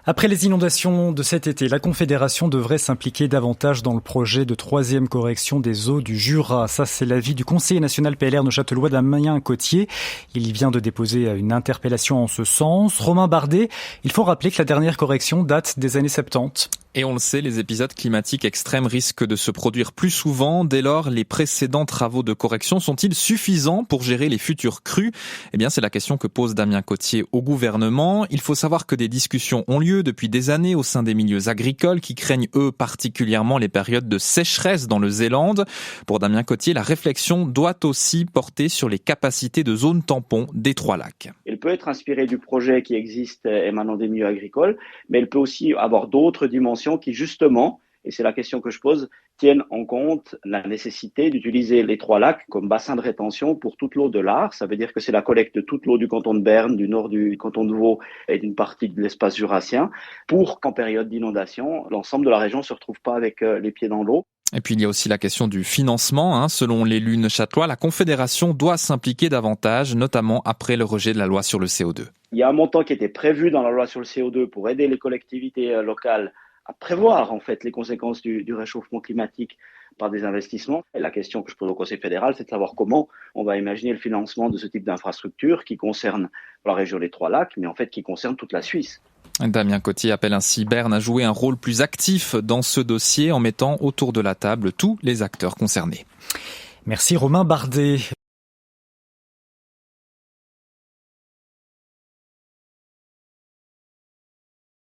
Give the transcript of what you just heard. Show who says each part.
Speaker 1: Après les inondations de cet été, la Confédération devrait s'impliquer davantage dans le projet de 3e correction des eaux du Jura. Ça, c'est l'avis du conseiller national PLR neuchâtelois Damien Cottier. Il vient de déposer une interpellation en ce sens. Romain Bardet, il faut rappeler que la dernière correction date des années 70.
Speaker 2: Et on le sait, les épisodes climatiques extrêmes risquent de se produire plus souvent. Dès lors, les précédents travaux de correction sont-ils suffisants pour gérer les futures crues ? Eh bien, c'est la question que pose Damien Cottier au gouvernement. Il faut savoir que des discussions ont lieu depuis des années au sein des milieux agricoles qui craignent, eux, particulièrement les périodes de sécheresse dans le Zélande. Pour Damien Cottier, la réflexion doit aussi porter sur les capacités de zones tampons des 3 lacs.
Speaker 3: Elle peut être inspirée du projet qui existe émanant des milieux agricoles, mais elle peut aussi avoir d'autres dimensions qui justement, et c'est la question que je pose, tiennent en compte la nécessité d'utiliser les 3 lacs comme bassin de rétention pour toute l'eau de l'Ars. Ça veut dire que c'est la collecte de toute l'eau du canton de Berne, du nord du canton de Vaud et d'une partie de l'espace jurassien pour qu'en période d'inondation, l'ensemble de la région ne se retrouve pas avec les pieds dans l'eau.
Speaker 2: Et puis il y a aussi la question du financement. Selon l'élu neuchâtelois, la Confédération doit s'impliquer davantage, notamment après le rejet de la loi sur le CO2.
Speaker 3: Il y a un montant qui était prévu dans la loi sur le CO2 pour aider les collectivités locales à prévoir en fait les conséquences du réchauffement climatique par des investissements. Et la question que je pose au Conseil fédéral, c'est de savoir comment on va imaginer le financement de ce type d'infrastructure qui concerne la région des 3 lacs, mais en fait qui concerne toute la Suisse.
Speaker 2: Damien Cottier appelle ainsi Berne à jouer un rôle plus actif dans ce dossier en mettant autour de la table tous les acteurs concernés.
Speaker 1: Merci Romain Bardet.